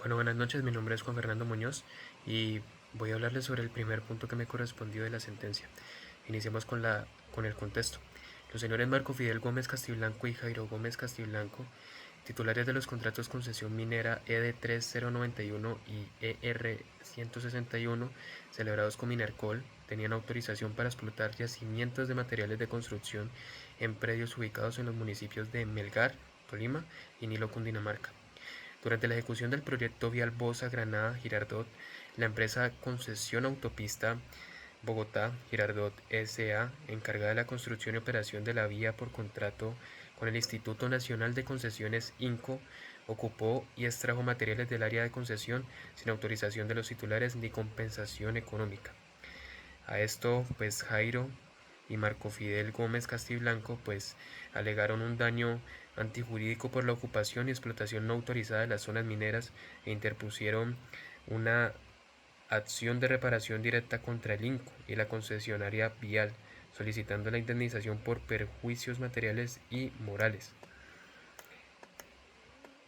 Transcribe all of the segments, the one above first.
Bueno, buenas noches, mi nombre es Juan Fernando Muñoz y voy a hablarles sobre el primer punto que me correspondió de la sentencia. Iniciemos con el contexto. Los señores Marco Fidel Gómez Castiblanco y Jairo Gómez Castiblanco, titulares de los contratos concesión minera ED 3091 y ER 161, celebrados con Minercol, tenían autorización para explotar yacimientos de materiales de construcción en predios ubicados en los municipios de Melgar, Tolima y Nilo, Cundinamarca. Durante la ejecución del proyecto vial Bosa-Granada-Girardot, la empresa Concesión Autopista Bogotá-Girardot S.A., encargada de la construcción y operación de la vía por contrato con el Instituto Nacional de Concesiones INCO, ocupó y extrajo materiales del área de concesión sin autorización de los titulares ni compensación económica. A esto, pues Jairo y Marco Fidel Gómez Castiblanco pues alegaron un daño antijurídico por la ocupación y explotación no autorizada de las zonas mineras e interpusieron una acción de reparación directa contra el INCO y la concesionaria vial, solicitando la indemnización por perjuicios materiales y morales.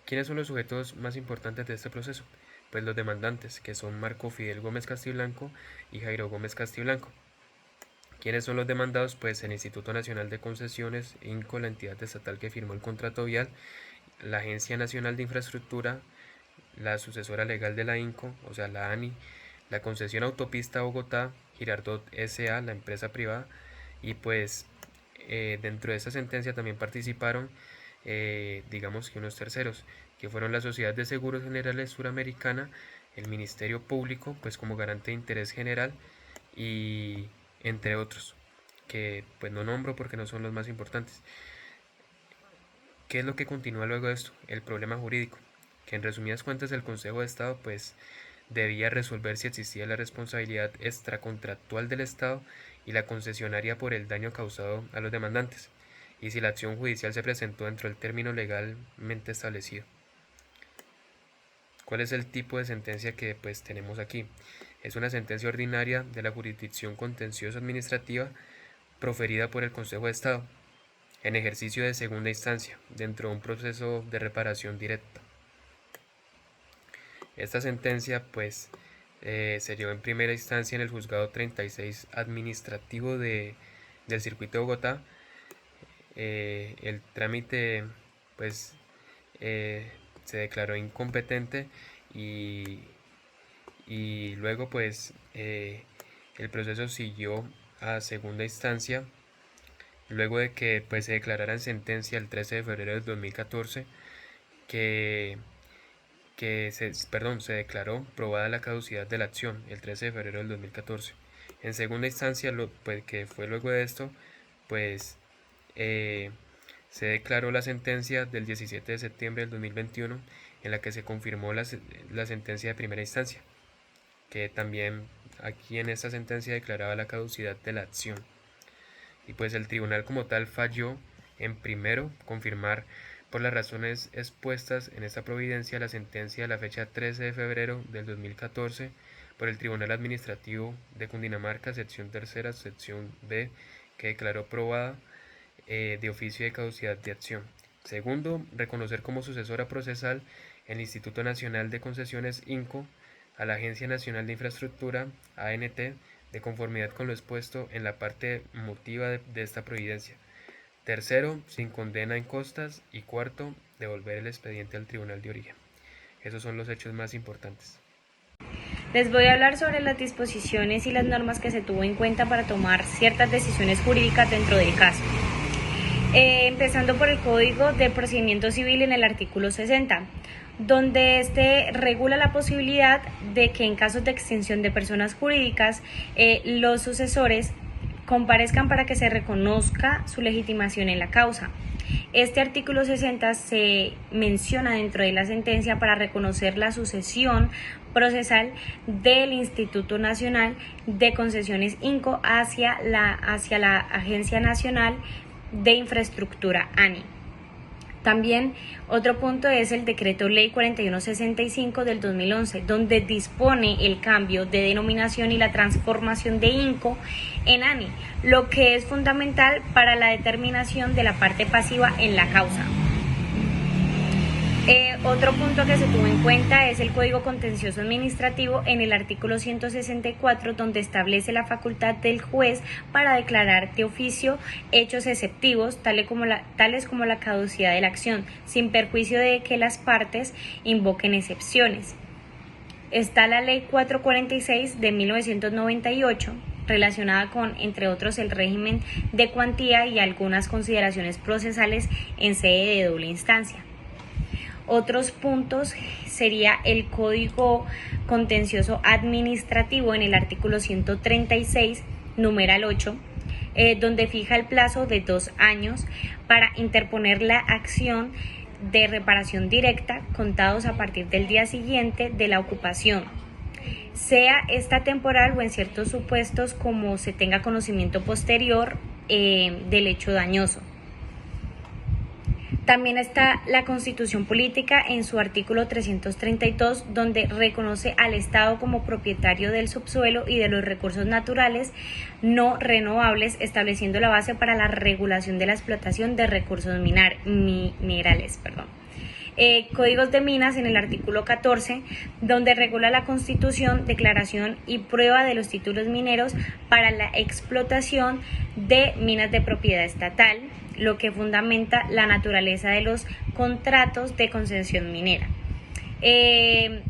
¿Quiénes son los sujetos más importantes de este proceso? Pues los demandantes, que son Marco Fidel Gómez Castiblanco y Jairo Gómez Castiblanco. ¿Quiénes son los demandados? Pues el Instituto Nacional de Concesiones, INCO, la entidad estatal que firmó el contrato vial, la Agencia Nacional de Infraestructura, la sucesora legal de la INCO, o sea, la ANI, la Concesión Autopista Bogotá, Girardot S.A., la empresa privada, y pues dentro de esta sentencia también participaron, digamos que unos terceros, que fueron la Sociedad de Seguros Generales Suramericana, el Ministerio Público, pues como garante de interés general, y entre otros, que pues no nombro porque no son los más importantes. ¿Qué es lo que continúa luego de esto? El problema jurídico, que en resumidas cuentas el Consejo de Estado pues debía resolver si existía la responsabilidad extracontractual del Estado y la concesionaria por el daño causado a los demandantes, y si la acción judicial se presentó dentro del término legalmente establecido. ¿Cuál es el tipo de sentencia que pues tenemos aquí? Es una sentencia ordinaria de la jurisdicción contencioso administrativa proferida por el Consejo de Estado en ejercicio de segunda instancia dentro de un proceso de reparación directa. Esta sentencia pues se llevó en primera instancia en el juzgado 36 administrativo del circuito de Bogotá. El trámite pues se declaró incompetente y luego pues el proceso siguió a segunda instancia luego de que pues se declarara en sentencia el 13 de febrero del 2014 se declaró probada la caducidad de la acción el 13 de febrero del 2014. En segunda instancia, pues, que fue luego de esto, pues se declaró la sentencia del 17 de septiembre del 2021 en la que se confirmó la sentencia de primera instancia, que también aquí en esta sentencia declaraba la caducidad de la acción. Y pues el tribunal como tal falló en primero confirmar por las razones expuestas en esta providencia la sentencia de la fecha 13 de febrero del 2014 por el Tribunal Administrativo de Cundinamarca, sección tercera, sección B, que declaró probada de oficio de caducidad de acción. Segundo, reconocer como sucesora procesal el Instituto Nacional de Concesiones INCO a la Agencia Nacional de Infraestructura ANT de conformidad con lo expuesto en la parte motiva de esta providencia. Tercero, sin condena en costas. Y cuarto, devolver el expediente al tribunal de origen. Esos son los hechos más importantes. Les voy a hablar sobre las disposiciones y las normas que se tuvo en cuenta para tomar ciertas decisiones jurídicas dentro del caso. Empezando por el Código de Procedimiento Civil en el artículo 60, donde este regula la posibilidad de que en casos de extinción de personas jurídicas, los sucesores comparezcan para que se reconozca su legitimación en la causa. Este artículo 60 se menciona dentro de la sentencia para reconocer la sucesión procesal del Instituto Nacional de Concesiones INCO hacia la Agencia Nacional de Infraestructura ANI. También otro punto es el Decreto Ley 4165 del 2011, donde dispone el cambio de denominación y la transformación de INCO en ANI, lo que es fundamental para la determinación de la parte pasiva en la causa. Otro punto que se tuvo en cuenta es el Código Contencioso Administrativo en el artículo 164, donde establece la facultad del juez para declarar de oficio hechos exceptivos, tales como la caducidad de la acción, sin perjuicio de que las partes invoquen excepciones. Está la Ley 446 de 1998, relacionada con, entre otros, el régimen de cuantía y algunas consideraciones procesales en sede de doble instancia. Otros puntos sería el Código Contencioso Administrativo en el artículo 136, numeral 8, donde fija el plazo de 2 años para interponer la acción de reparación directa contados a partir del día siguiente de la ocupación, sea esta temporal o en ciertos supuestos como se tenga conocimiento posterior del hecho dañoso. También está la Constitución Política en su artículo 332, donde reconoce al Estado como propietario del subsuelo y de los recursos naturales no renovables, estableciendo la base para la regulación de la explotación de recursos minerales. Códigos de minas en el artículo 14, donde regula la constitución, declaración y prueba de los títulos mineros para la explotación de minas de propiedad estatal, lo que fundamenta la naturaleza de los contratos de concesión minera. En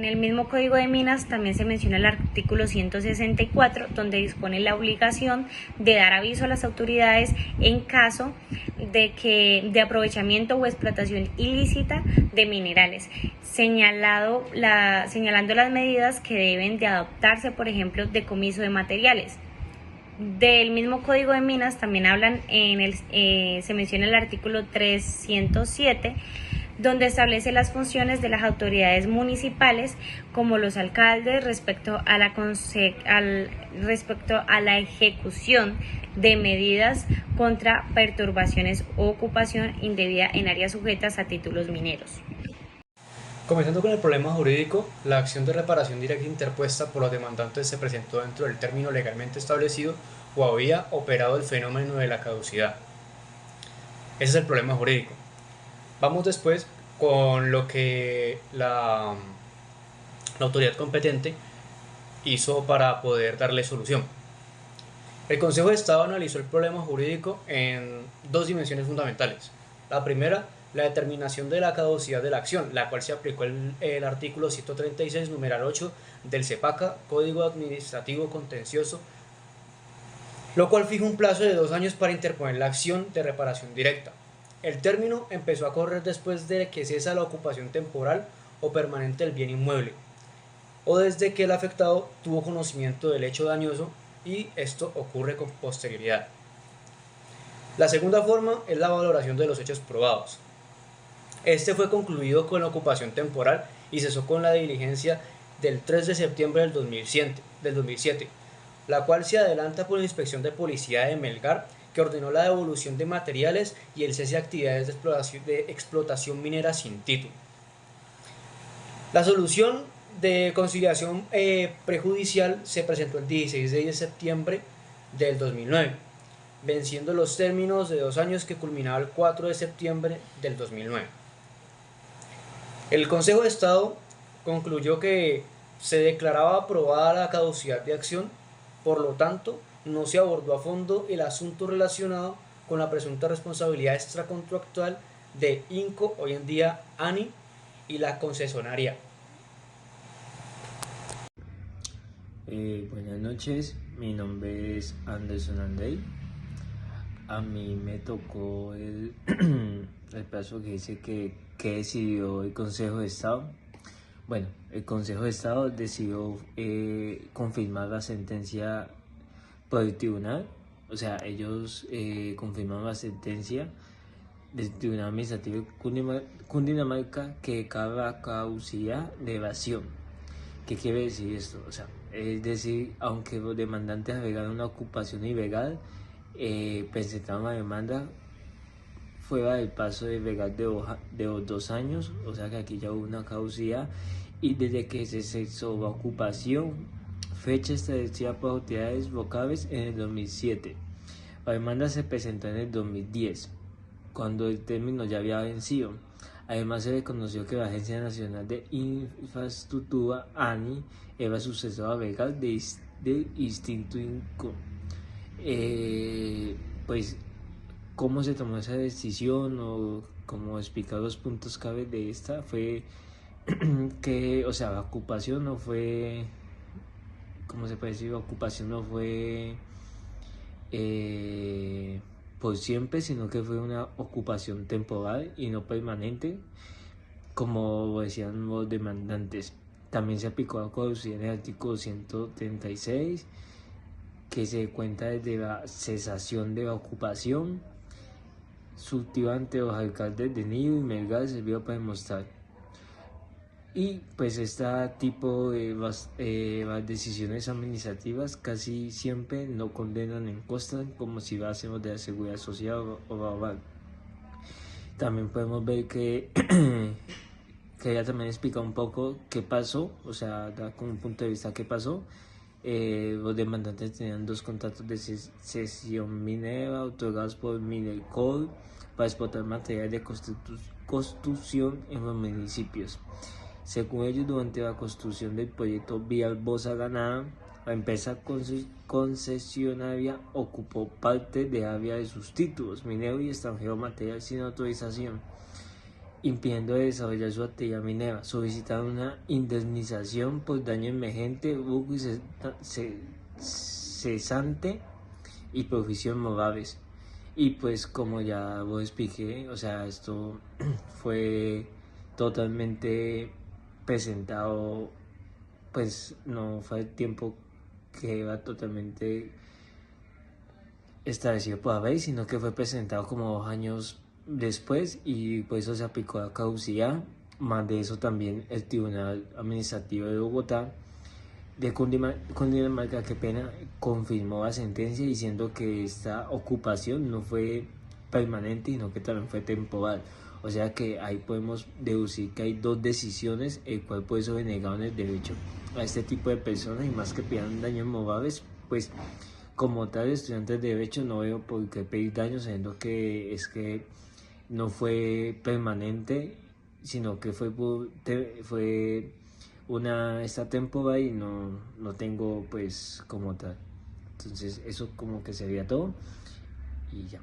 el mismo Código de Minas también se menciona el artículo 164, donde dispone la obligación de dar aviso a las autoridades en caso de aprovechamiento o explotación ilícita de minerales, señalando las medidas que deben de adoptarse, por ejemplo, decomiso de materiales. Del mismo Código de Minas también se menciona el artículo 307, donde establece las funciones de las autoridades municipales, como los alcaldes, respecto a la ejecución de medidas contra perturbaciones o ocupación indebida en áreas sujetas a títulos mineros. Comenzando con el problema jurídico, la acción de reparación directa interpuesta por los demandantes se presentó dentro del término legalmente establecido o había operado el fenómeno de la caducidad. Ese es el problema jurídico. Vamos después con lo que la autoridad competente hizo para poder darle solución. El Consejo de Estado analizó el problema jurídico en 2 dimensiones fundamentales. La primera, la determinación de la caducidad de la acción, la cual se aplicó el artículo 136, numeral 8 del CEPACA, Código Administrativo Contencioso, lo cual fija un plazo de 2 años para interponer la acción de reparación directa. El término empezó a correr después de que cesa la ocupación temporal o permanente del bien inmueble, o desde que el afectado tuvo conocimiento del hecho dañoso, y esto ocurre con posterioridad. La segunda forma es la valoración de los hechos probados. Este fue concluido con la ocupación temporal y cesó con la diligencia del 3 de septiembre del 2007, la cual se adelanta por la Inspección de Policía de Melgar, que ordenó la devolución de materiales y el cese de actividades de explotación minera sin título. La solución de conciliación prejudicial se presentó el 16 de septiembre del 2009, venciendo los términos de 2 años que culminaba el 4 de septiembre del 2009. El Consejo de Estado concluyó que se declaraba aprobada la caducidad de acción, por lo tanto, no se abordó a fondo el asunto relacionado con la presunta responsabilidad extracontractual de INCO, hoy en día ANI, y la concesionaria. Buenas noches, mi nombre es Anderson Andrei. A mí me tocó el plazo que dice que decidió el Consejo de Estado. Bueno, el Consejo de Estado decidió confirmar la sentencia por el tribunal, o sea, ellos confirmaron la sentencia del Tribunal Administrativo de Cundinamarca que declara la caducidad de evasión. ¿Qué quiere decir esto? O sea, es decir, aunque los demandantes alegaron una ocupación ilegal, presentaron la demanda fuera del plazo de legal de los 2 años, o sea que aquí ya hubo una caducidad, y desde que se cesó la ocupación, fecha establecida por autoridades locales en el 2007. La demanda se presentó en el 2010, cuando el término ya había vencido. Además se reconoció que la Agencia Nacional de Infraestructura, ANI, era sucesora legal de Instinto Inco. Pues, ¿cómo se tomó esa decisión o cómo explicar los puntos clave de esta? Fue que, o sea, la ocupación no fue, ¿cómo se puede decir? La ocupación no fue por siempre, sino que fue una ocupación temporal y no permanente, como decían los demandantes. También se aplicó la caducidad en el artículo 136, que se cuenta desde la cesación de la ocupación. Su actividad ante los alcaldes de Nido y Melgar sirvió para demostrar. Y pues este tipo de las decisiones administrativas casi siempre no condenan en contra, como si hacemos de la seguridad social o laboral. También podemos ver que ella también explica un poco qué pasó, o sea, da como un punto de vista qué pasó. Los demandantes tenían 2 contratos de cesión minera otorgados por Minercor para explotar materiales de construcción en los municipios. Según ellos, durante la construcción del proyecto Vía Bosa Ganada, la empresa concesionaria ocupó parte de área de sus títulos minero y extranjero material sin autorización, impidiendo desarrollar su actividad minera. Solicitaron una indemnización por daño emergente, lucro cesante y provisión morales. Y pues como ya lo expliqué, o sea, esto fue totalmente presentado, pues no fue el tiempo que era totalmente establecido por la ley, sino que fue presentado como 2 años después y por eso se aplicó la caducidad. Más de eso también el Tribunal Administrativo de Bogotá de Cundinamarca, qué pena, confirmó la sentencia diciendo que esta ocupación no fue permanente, sino que también fue temporal. O sea que ahí podemos deducir que hay 2 decisiones, el cual puede ser denegado en el derecho a este tipo de personas, y más que pidan daños morales, pues como tal estudiantes de derecho no veo por qué pedir daños, sabiendo que es que no fue permanente, sino que fue esta temporada y no tengo pues como tal. Entonces eso como que sería todo y ya.